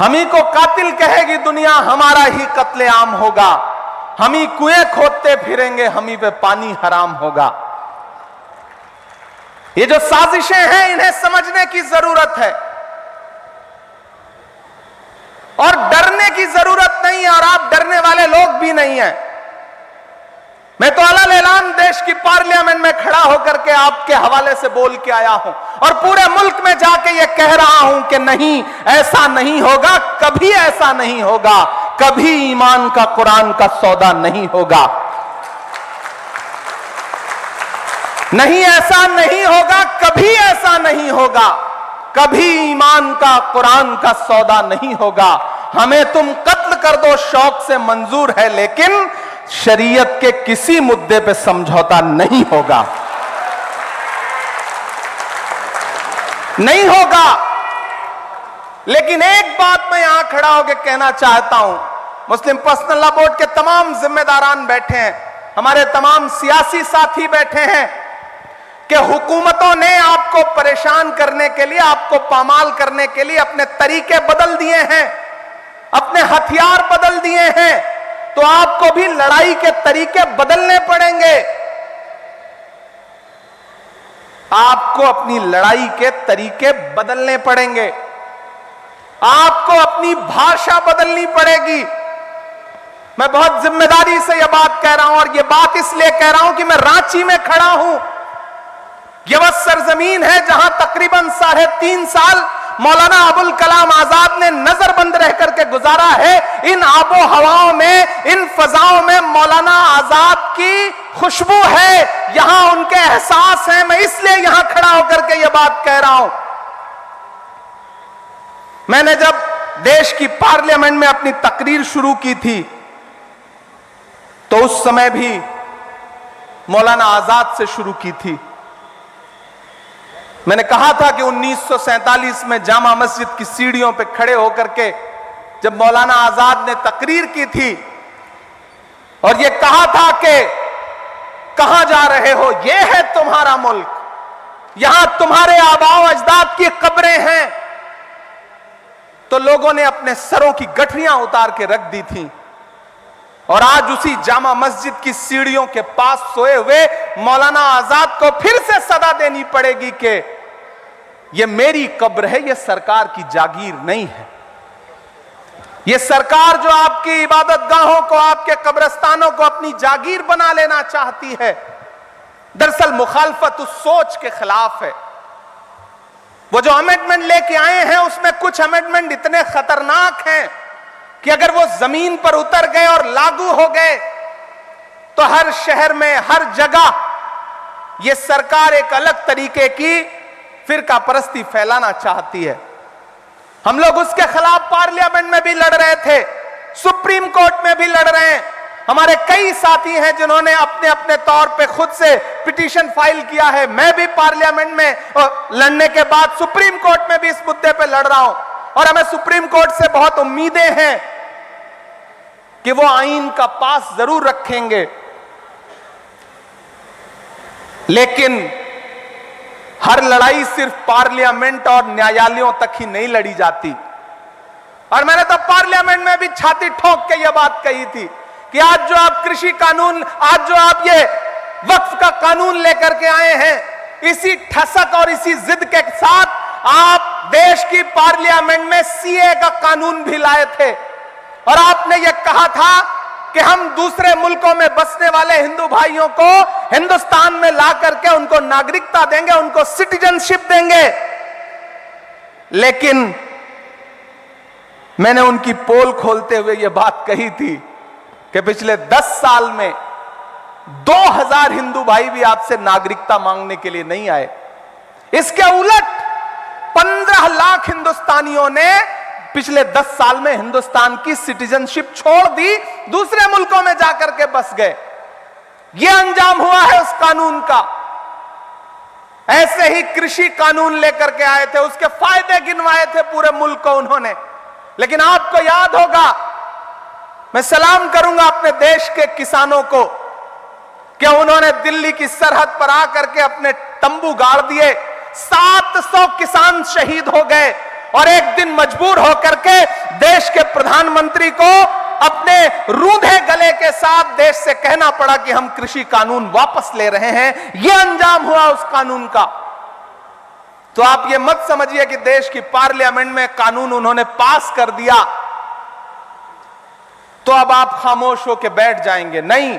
हम ही को कातिल कहेगी दुनिया, हमारा ही कत्लेआम होगा। हम ही कुएं खोदते फिरेंगे, हम ही पे पानी हराम होगा। ये जो साजिशें हैं इन्हें समझने की जरूरत है और डरने की जरूरत नहीं है, और आप डरने वाले लोग भी नहीं हैं। मैं तो अलग ऐलान देश की पार्लियामेंट में खड़ा होकर के आपके हवाले से बोल के आया हूं और पूरे मुल्क में जाके ये कह रहा हूं कि नहीं, ऐसा नहीं होगा, कभी ऐसा नहीं होगा, कभी ईमान का कुरान का सौदा नहीं होगा। नहीं, ऐसा नहीं होगा, कभी ऐसा नहीं होगा, कभी ईमान का कुरान का सौदा नहीं होगा। हमें तुम कत्ल कर दो शौक से मंजूर है, लेकिन शरीयत के किसी मुद्दे पे समझौता नहीं होगा, नहीं होगा। लेकिन एक बात मैं यहां खड़ा होकर कहना चाहता हूं, मुस्लिम पर्सनल लॉ बोर्ड के तमाम जिम्मेदारान बैठे हैं, हमारे तमाम सियासी साथी बैठे हैं, कि हुकूमतों ने आपको परेशान करने के लिए, आपको पामाल करने के लिए अपने तरीके बदल दिए हैं, अपने हथियार बदल दिए हैं, तो आपको भी लड़ाई के तरीके बदलने पड़ेंगे। आपको अपनी लड़ाई के तरीके बदलने पड़ेंगे, आपको अपनी भाषा बदलनी पड़ेगी। मैं बहुत जिम्मेदारी से यह बात कह रहा हूं, और यह बात इसलिए कह रहा हूं कि मैं रांची में खड़ा हूं। यह वह सरजमीन है जहां तकरीबन 3.5 साल मौलाना अबुल कलाम आजाद ने नजरबंद रह करके गुजारा है। इन आबो हवाओं में, इन फजाओं में मौलाना आजाद की खुशबू है, यहां उनके एहसास हैं। मैं इसलिए यहां खड़ा होकर के यह बात कह रहा हूं। मैंने जब देश की पार्लियामेंट में अपनी तकरीर शुरू की थी, तो उस समय भी मौलाना आजाद से शुरू की थी। मैंने कहा था कि 1947 में जामा मस्जिद की सीढ़ियों पे खड़े होकर के जब मौलाना आजाद ने तकरीर की थी और ये कहा था कि कहां जा रहे हो, ये है तुम्हारा मुल्क, यहां तुम्हारे आबाओ अजदाद की कब्रें हैं, तो लोगों ने अपने सरों की गठरियां उतार के रख दी थी। और आज उसी जामा मस्जिद की सीढ़ियों के पास सोए हुए मौलाना आजाद को फिर से सदा देनी पड़ेगी कि यह मेरी कब्र है, यह सरकार की जागीर नहीं है। यह सरकार जो आपकी इबादत गाहों को, आपके कब्रिस्तानों को अपनी जागीर बना लेना चाहती है, दरअसल मुखालफत उस सोच के खिलाफ है। वो जो अमेंडमेंट लेके आए हैं उसमें कुछ अमेंडमेंट इतने खतरनाक हैं कि अगर वो जमीन पर उतर गए और लागू हो गए तो हर शहर में, हर जगह ये सरकार एक अलग तरीके की फिरका परस्ती फैलाना चाहती है। हम लोग उसके खिलाफ पार्लियामेंट में भी लड़ रहे थे, सुप्रीम कोर्ट में भी लड़ रहे हैं। हमारे कई साथी हैं जिन्होंने अपने अपने तौर पे खुद से पिटीशन फाइल किया है। मैं भी पार्लियामेंट में लड़ने के बाद सुप्रीम कोर्ट में भी इस मुद्दे पे लड़ रहा हूं, और हमें सुप्रीम कोर्ट से बहुत उम्मीदें हैं कि वो आईन का पास जरूर रखेंगे। लेकिन हर लड़ाई सिर्फ पार्लियामेंट और न्यायालयों तक ही नहीं लड़ी जाती। और मैंने तो पार्लियामेंट में भी छाती ठोक के यह बात कही थी कि आज जो आप कृषि कानून, आज जो आप ये वक्फ का कानून लेकर के आए हैं, इसी ठसक और इसी जिद के साथ आप देश की पार्लियामेंट में सीए का कानून भी लाए थे, और आपने यह कहा था कि हम दूसरे मुल्कों में बसने वाले हिंदू भाइयों को हिंदुस्तान में ला करके उनको नागरिकता देंगे, उनको सिटीजनशिप देंगे। लेकिन मैंने उनकी पोल खोलते हुए यह बात कही थी कि पिछले 10 साल में 2000 हिंदू भाई भी आपसे नागरिकता मांगने के लिए नहीं आए। इसके उलट 15 लाख हिंदुस्तानियों ने पिछले 10 साल में हिंदुस्तान की सिटीजनशिप छोड़ दी, दूसरे मुल्कों में जाकर के बस गए। यह अंजाम हुआ है उस कानून का। ऐसे ही कृषि कानून लेकर के आए थे, उसके फायदे गिनवाए थे पूरे मुल्क को उन्होंने। लेकिन आपको याद होगा, मैं सलाम करूंगा अपने देश के किसानों को कि उन्होंने दिल्ली की सरहद पर आकर के अपने तंबू गाड़ दिए। 700 किसान शहीद हो गए और एक दिन मजबूर होकर के देश के प्रधानमंत्री को अपने रूंधे गले के साथ देश से कहना पड़ा कि हम कृषि कानून वापस ले रहे हैं। यह अंजाम हुआ उस कानून का। तो आप ये मत समझिए कि देश की पार्लियामेंट में कानून उन्होंने पास कर दिया तो अब आप खामोश होकर बैठ जाएंगे। नहीं,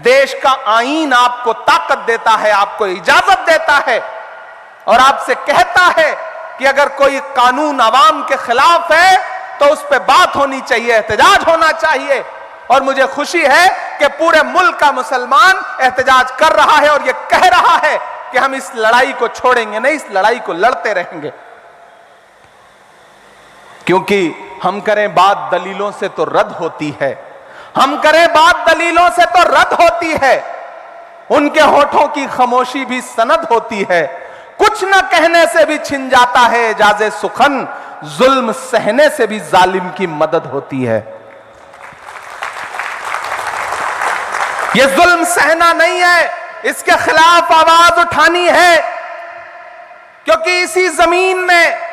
देश का आईन आपको ताकत देता है, आपको इजाजत देता है और आपसे कहता है कि अगर कोई कानून अवाम के खिलाफ है तो उस पर बात होनी चाहिए, एहतजाज होना चाहिए। और मुझे खुशी है कि पूरे मुल्क का मुसलमान एहतजाज कर रहा है और यह कह रहा है कि हम इस लड़ाई को छोड़ेंगे नहीं, इस लड़ाई को लड़ते रहेंगे। क्योंकि हम करें बात दलीलों से तो रद्द होती है, हम करें बात दलीलों से तो रद्द होती है। उनके होठों की खामोशी भी सनद होती है। कुछ न कहने से भी छिन जाता है एजाज़े सुखन, जुल्म सहने से भी जालिम की मदद होती है। यह जुल्म सहना नहीं है, इसके खिलाफ आवाज उठानी है। क्योंकि इसी जमीन में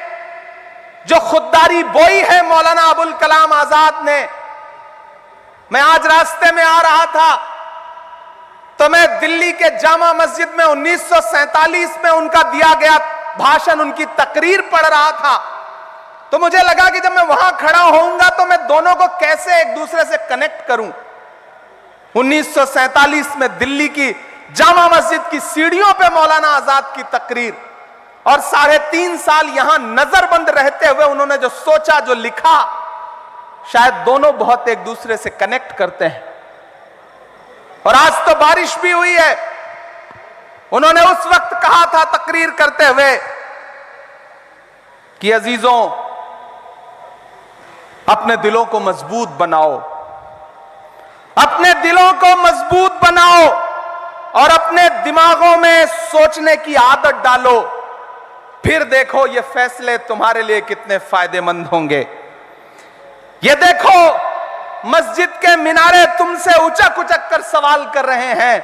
जो खुददारी बोई है मौलाना अबुल कलाम आजाद ने, मैं आज रास्ते में आ रहा था तो मैं दिल्ली के जामा मस्जिद में 1947 में उनका दिया गया भाषण, उनकी तकरीर पढ़ रहा था। तो मुझे लगा कि जब मैं वहां खड़ा होऊंगा तो मैं दोनों को कैसे एक दूसरे से कनेक्ट करूं। 1947 में दिल्ली की जामा मस्जिद की सीढ़ियों पे मौलाना आजाद की तकरीर, और 3.5 साल यहां नजरबंद रहते हुए उन्होंने जो सोचा, जो लिखा, शायद दोनों बहुत एक दूसरे से कनेक्ट करते हैं। और आज तो बारिश भी हुई है। उन्होंने उस वक्त कहा था तकरीर करते हुए कि अजीजों, अपने दिलों को मजबूत बनाओ, अपने दिलों को मजबूत बनाओ और अपने दिमागों में सोचने की आदत डालो। फिर देखो ये फैसले तुम्हारे लिए कितने फायदेमंद होंगे। ये देखो मस्जिद के मिनारे तुमसे उचक उचक कर सवाल कर रहे हैं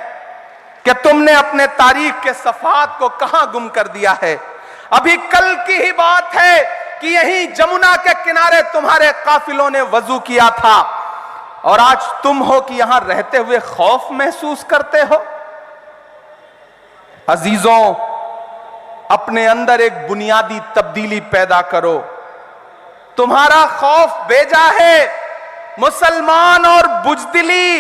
कि तुमने अपने तारीख के सफात को कहां गुम कर दिया है। अभी कल की ही बात है कि यही जमुना के किनारे तुम्हारे काफिलों ने वजू किया था और आज तुम हो कि यहां रहते हुए खौफ महसूस करते हो। अजीजों, अपने अंदर एक बुनियादी तब्दीली पैदा करो। तुम्हारा खौफ बेजा है। मुसलमान और बुजदिली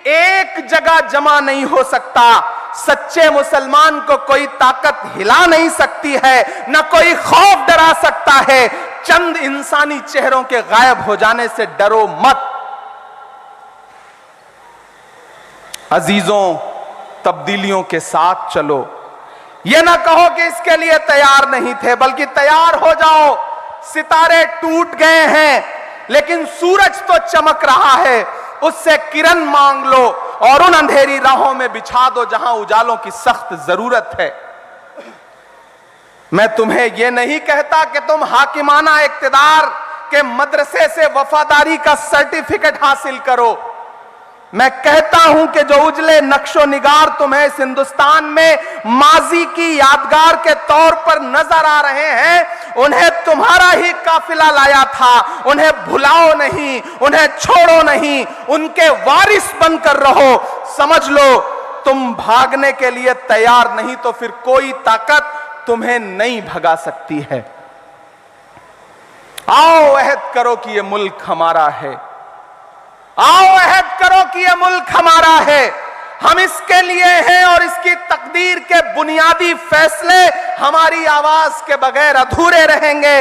एक जगह जमा नहीं हो सकता। सच्चे मुसलमान को कोई ताकत हिला नहीं सकती है, न कोई खौफ डरा सकता है। चंद इंसानी चेहरों के गायब हो जाने से डरो मत। अजीजों, तब्दीलियों के साथ चलो। यह ना कहो कि इसके लिए तैयार नहीं थे, बल्कि तैयार हो जाओ। सितारे टूट गए हैं लेकिन सूरज तो चमक रहा है, उससे किरण मांग लो और उन अंधेरी राहों में बिछा दो जहां उजालों की सख्त जरूरत है। मैं तुम्हें यह नहीं कहता कि तुम हाकिमाना इक्तिदार के मदरसे से वफादारी का सर्टिफिकेट हासिल करो। मैं कहता हूं कि जो उजले नक्शो निगार तुम्हें इस हिंदुस्तान में माजी की यादगार के तौर पर नजर आ रहे हैं, उन्हें तुम्हारा ही काफिला लाया था। उन्हें भुलाओ नहीं, उन्हें छोड़ो नहीं, उनके वारिस बनकर रहो। समझ लो, तुम भागने के लिए तैयार नहीं तो फिर कोई ताकत तुम्हें नहीं भगा सकती है। आओ अहद करो कि यह मुल्क हमारा है। आओ अहद करो कि यह मुल्क हमारा है। हम इसके लिए हैं और इसकी तकदीर के बुनियादी फैसले हमारी आवाज के बगैर अधूरे रहेंगे।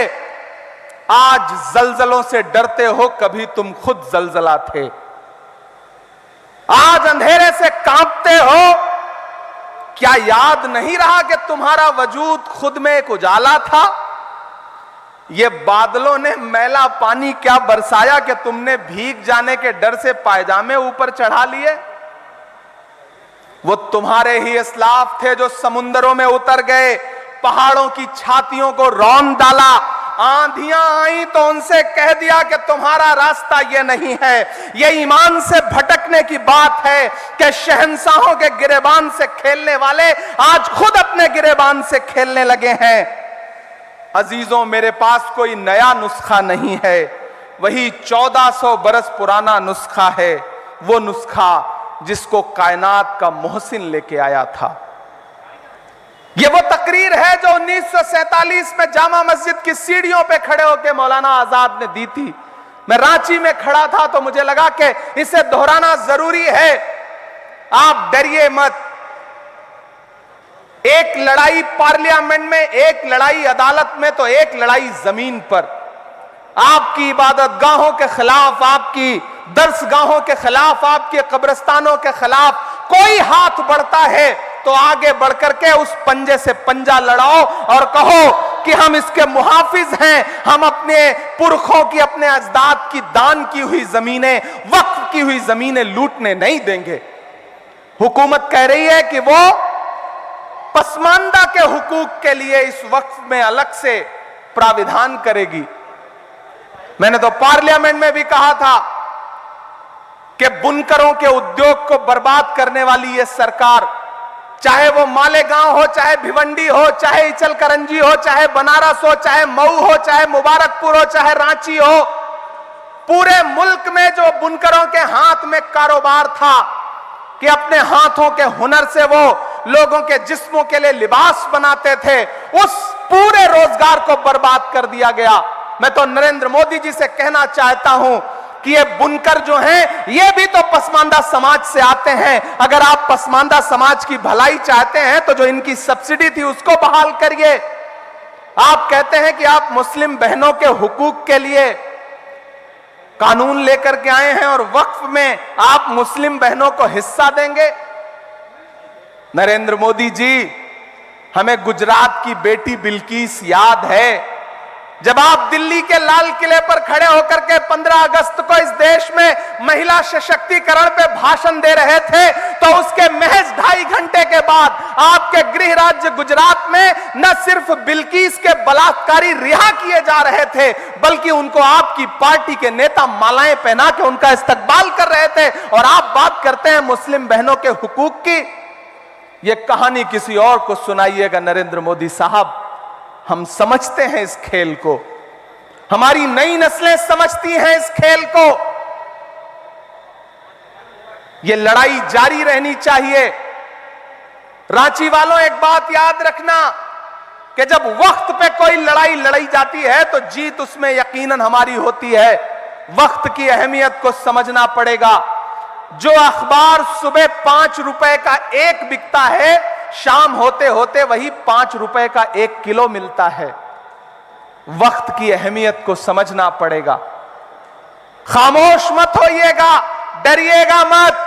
आज जलजलों से डरते हो, कभी तुम खुद जलजला थे। आज अंधेरे से कांपते हो, क्या याद नहीं रहा कि तुम्हारा वजूद खुद में एक उजाला था। ये बादलों ने मैला पानी क्या बरसाया कि तुमने भीग जाने के डर से पायजामे ऊपर चढ़ा लिए। वो तुम्हारे ही इस्लाफ थे जो समुंदरों में उतर गए, पहाड़ों की छातियों को रौंद डाला। आंधियां आई तो उनसे कह दिया कि तुम्हारा रास्ता ये नहीं है। ये ईमान से भटकने की बात है कि शहंशाहों के गिरेबान से खेलने वाले आज खुद अपने गिरेबान से खेलने लगे हैं। अजीजों, मेरे पास कोई नया नुस्खा नहीं है, वही 1400 बरस पुराना नुस्खा है, वो नुस्खा जिसको कायनात का मोहसिन लेके आया था। ये वो तकरीर है जो 1947 में जामा मस्जिद की सीढ़ियों पे खड़े होकर मौलाना आजाद ने दी थी। मैं रांची में खड़ा था तो मुझे लगा कि इसे दोहराना जरूरी है। आप डरिए मत। एक लड़ाई पार्लियामेंट में, एक लड़ाई अदालत में, तो एक लड़ाई जमीन पर। आपकी इबादत गाहों के खिलाफ, आपकी दर्सगाहों के खिलाफ, आपके कब्रिस्तानों के खिलाफ कोई हाथ बढ़ता है तो आगे बढ़कर के उस पंजे से पंजा लड़ाओ और कहो कि हम इसके मुहाफिज हैं। हम अपने पुरखों की, अपने अजदाद की दान की हुई जमीनें, वक्फ की हुई जमीनें लूटने नहीं देंगे। हुकूमत कह रही है कि वो पसमानदा के हुकूक के लिए इस वक्फ में अलग से प्राविधान करेगी। मैंने तो पार्लियामेंट में भी कहा था कि बुनकरों के उद्योग को बर्बाद करने वाली यह सरकार, चाहे वो मालेगांव हो, चाहे भिवंडी हो, चाहे इचलकरंजी हो, चाहे बनारस हो, चाहे मऊ हो, चाहे मुबारकपुर हो, चाहे रांची हो, पूरे मुल्क में जो बुनकरों के हाथ में कारोबार था कि अपने हाथों के हुनर से वो लोगों के जिस्मों के लिए लिबास बनाते थे, उस पूरे रोजगार को बर्बाद कर दिया गया। मैं तो नरेंद्र मोदी जी से कहना चाहता हूं कि ये बुनकर जो हैं, ये भी तो पसमानदा समाज से आते हैं। अगर आप पसमानदा समाज की भलाई चाहते हैं तो जो इनकी सब्सिडी थी उसको बहाल करिए। आप कहते हैं कि आप मुस्लिम बहनों के हुकूक के लिए कानून लेकर के आए हैं और वक्फ में आप मुस्लिम बहनों को हिस्सा देंगे। नरेंद्र मोदी जी, हमें गुजरात की बेटी बिल्किस याद है। जब आप दिल्ली के लाल किले पर खड़े होकर के 15 अगस्त को इस देश में महिला सशक्तिकरण पे भाषण दे रहे थे, तो उसके महज 2.5 घंटे के बाद आपके गृह राज्य गुजरात में न सिर्फ बिल्किस के बलात्कारी रिहा किए जा रहे थे, बल्कि उनको आपकी पार्टी के नेता मालाएं पहना के उनका इस्तकबाल कर रहे थे। और आप बात करते हैं मुस्लिम बहनों के हुकूक की। यह कहानी किसी और को सुनाइएगा नरेंद्र मोदी साहब। हम समझते हैं इस खेल को, हमारी नई नस्लें समझती हैं इस खेल को। यह लड़ाई जारी रहनी चाहिए। रांची वालों, एक बात याद रखना कि जब वक्त पे कोई लड़ाई लड़ी जाती है तो जीत उसमें यकीनन हमारी होती है। वक्त की अहमियत को समझना पड़ेगा। जो अखबार सुबह 5 रुपए का एक बिकता है, शाम होते होते वही 5 रुपए का 1 किलो मिलता है। वक्त की अहमियत को समझना पड़ेगा। खामोश मत होइएगा, डरिएगा मत,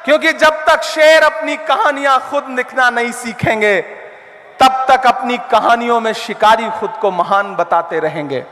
क्योंकि जब तक शेर अपनी कहानियां खुद लिखना नहीं सीखेंगे, तब तक अपनी कहानियों में शिकारी खुद को महान बताते रहेंगे।